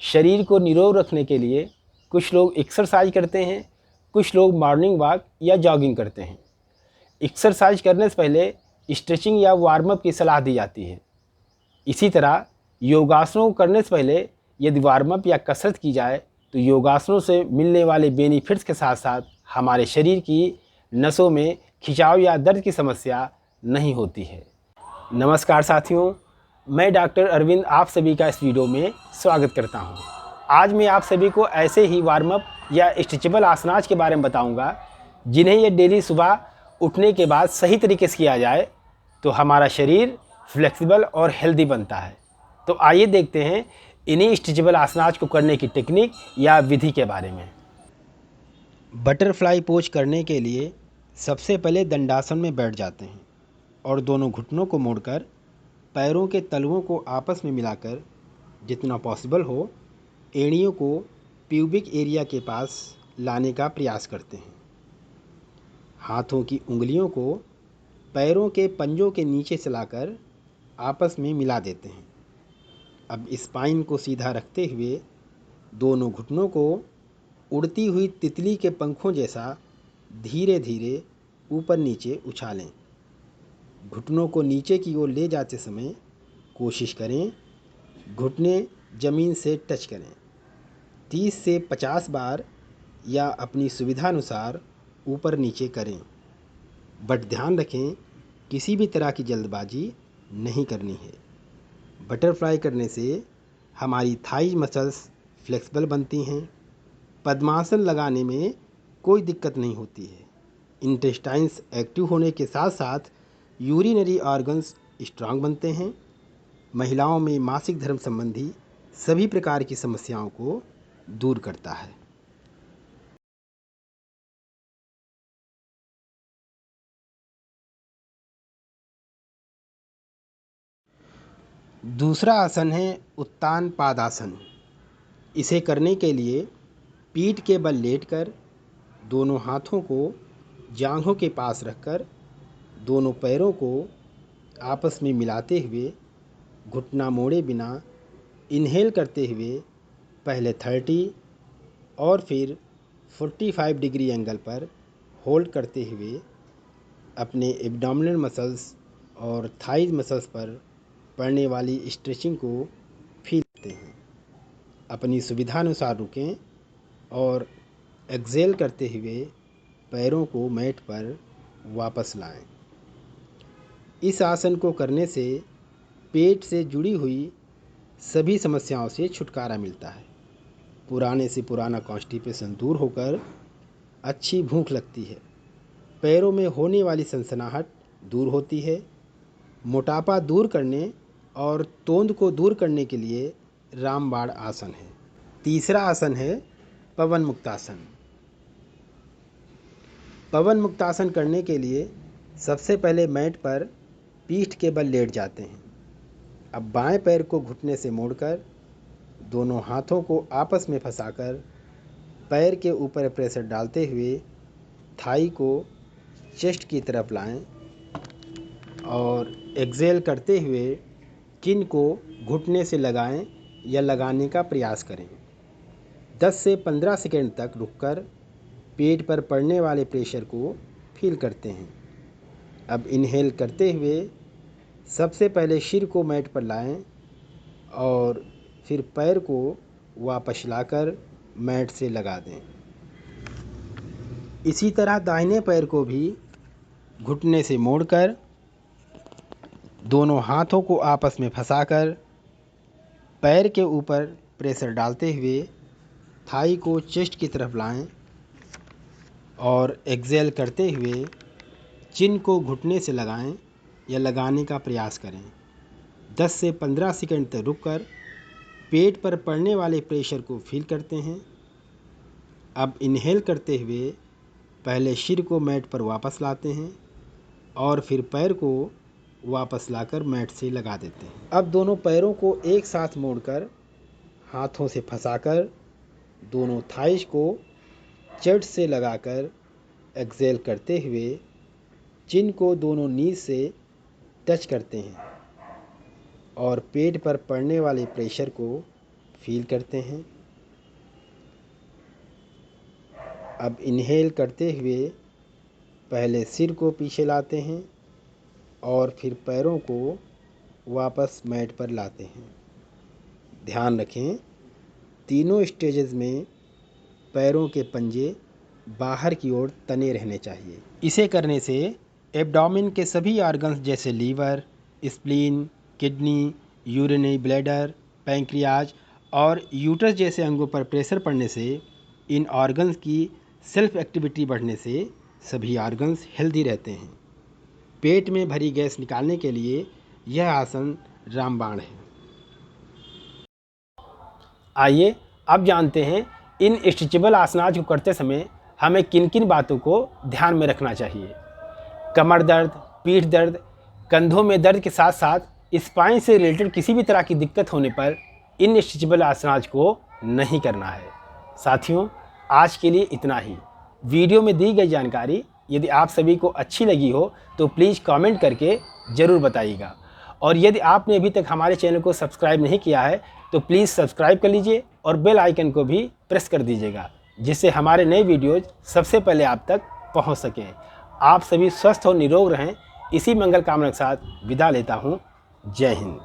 शरीर को निरोग रखने के लिए कुछ लोग एक्सरसाइज करते हैं, कुछ लोग मॉर्निंग वॉक या जॉगिंग करते हैं। एक्सरसाइज करने से पहले स्ट्रेचिंग या वार्म अप की सलाह दी जाती है। इसी तरह योगासनों को करने से पहले यदि वार्म अप या कसरत की जाए तो योगासनों से मिलने वाले बेनिफिट्स के साथ साथ हमारे शरीर की नसों में खिंचाव या दर्द की समस्या नहीं होती है। नमस्कार साथियों, मैं डॉक्टर अरविंद आप सभी का इस वीडियो में स्वागत करता हूं। आज मैं आप सभी को ऐसे ही वार्म अप या स्ट्रेचेबल आसनाज के बारे में बताऊंगा जिन्हें ये डेली सुबह उठने के बाद सही तरीके से किया जाए तो हमारा शरीर फ्लेक्सिबल और हेल्दी बनता है। तो आइए देखते हैं इन्हीं स्ट्रेचेबल आसनाज को करने की टेक्निक या विधि के बारे में। बटरफ्लाई पोज करने के लिए सबसे पहले दंडासन में बैठ जाते हैं और दोनों घुटनों को मोड़कर पैरों के तलवों को आपस में मिलाकर जितना पॉसिबल हो एड़ियों को प्यूबिक एरिया के पास लाने का प्रयास करते हैं। हाथों की उंगलियों को पैरों के पंजों के नीचे चलाकर आपस में मिला देते हैं। अब स्पाइन को सीधा रखते हुए दोनों घुटनों को उड़ती हुई तितली के पंखों जैसा धीरे धीरे ऊपर नीचे उछालें। घुटनों को नीचे की ओर ले जाते समय कोशिश करें घुटने ज़मीन से टच करें। 30 से 50 बार या अपनी सुविधानुसार ऊपर नीचे करें, बट ध्यान रखें किसी भी तरह की जल्दबाजी नहीं करनी है। बटरफ्लाई करने से हमारी थाई मसल्स फ्लेक्सिबल बनती हैं। पद्मासन लगाने में कोई दिक्कत नहीं होती है। इंटेस्टाइन्स एक्टिव होने के साथ साथ यूरिनरी ऑर्गन्स स्ट्रांग बनते हैं। महिलाओं में मासिक धर्म संबंधी सभी प्रकार की समस्याओं को दूर करता है। दूसरा आसन है उत्तान पादासन। इसे करने के लिए पीठ के बल लेटकर दोनों हाथों को जांघों के पास रखकर दोनों पैरों को आपस में मिलाते हुए घुटना मोड़े बिना इन्हेल करते हुए पहले 30 और फिर 45 डिग्री एंगल पर होल्ड करते हुए अपने एब्डोमिनल मसल्स और थाइज मसल्स पर पड़ने वाली स्ट्रेचिंग को फील करते हैं। अपनी सुविधानुसार रुकें और एक्सेल करते हुए पैरों को मैट पर वापस लाएं। इस आसन को करने से पेट से जुड़ी हुई सभी समस्याओं से छुटकारा मिलता है। पुराने से पुराना कॉन्स्टिपेशन दूर होकर अच्छी भूख लगती है। पैरों में होने वाली सनसनाहट दूर होती है। मोटापा दूर करने और तोंद को दूर करने के लिए रामबाण आसन है। तीसरा आसन है पवन मुक्तासन। पवन मुक्तासन करने के लिए सबसे पहले मैट पर पीठ के बल लेट जाते हैं। अब बाएं पैर को घुटने से मोड़कर दोनों हाथों को आपस में फंसाकर पैर के ऊपर प्रेशर डालते हुए थाई को चेस्ट की तरफ लाएं और एक्सेल करते हुए चिन को घुटने से लगाएं या लगाने का प्रयास करें। 10 से 15 सेकंड तक रुककर पेट पर पड़ने वाले प्रेशर को फील करते हैं। अब इनहेल करते हुए सबसे पहले सिर को मैट पर लाएं और फिर पैर को वापस लाकर मैट से लगा दें। इसी तरह दाहिने पैर को भी घुटने से मोड़कर दोनों हाथों को आपस में फंसाकर पैर के ऊपर प्रेशर डालते हुए थाई को चेस्ट की तरफ लाएं और एक्सेल करते हुए चिन को घुटने से लगाएं या लगाने का प्रयास करें। 10 से 15 सेकंड तक रुककर पेट पर पड़ने वाले प्रेशर को फील करते हैं। अब इनहेल करते हुए पहले सिर को मैट पर वापस लाते हैं और फिर पैर को वापस लाकर मैट से लगा देते हैं। अब दोनों पैरों को एक साथ मोड़कर हाथों से फंसाकर दोनों थाइस को चेस्ट से लगाकर एक्सेल करते हुए चिन को दोनों नीज से टच करते हैं और पेट पर पड़ने वाले प्रेशर को फील करते हैं। अब इनहेल करते हुए पहले सिर को पीछे लाते हैं और फिर पैरों को वापस मैट पर लाते हैं। ध्यान रखें, तीनों स्टेजेस में पैरों के पंजे बाहर की ओर तने रहने चाहिए। इसे करने से एब्डोमेन के सभी ऑर्गन्स जैसे liver, spleen, kidney, urinary bladder, pancreas और यूट्रस जैसे अंगों पर प्रेशर पड़ने से इन ऑर्गन्स की सेल्फ एक्टिविटी बढ़ने से सभी ऑर्गन्स हेल्दी रहते हैं। पेट में भरी गैस निकालने के लिए यह आसन रामबाण है। आइए अब जानते हैं इन स्ट्रेचेबल आसनाज को करते समय हमें किन किन बातों को ध्यान में रखना चाहिए। कमर दर्द, पीठ दर्द, कंधों में दर्द के साथ साथ स्पाइन से रिलेटेड किसी भी तरह की दिक्कत होने पर इन स्ट्रेचेबल आसनाज को नहीं करना है। साथियों, आज के लिए इतना ही। वीडियो में दी गई जानकारी यदि आप सभी को अच्छी लगी हो तो प्लीज़ कमेंट करके ज़रूर बताइएगा। और यदि आपने अभी तक हमारे चैनल को सब्सक्राइब नहीं किया है तो प्लीज़ सब्सक्राइब कर लीजिए और बेल आइकन को भी प्रेस कर दीजिएगा, जिससे हमारे नए वीडियोज़ सबसे पहले आप तक पहुंच सकें। आप सभी स्वस्थ और निरोग रहें, इसी मंगल कामना के साथ विदा लेता हूं। जय हिंद।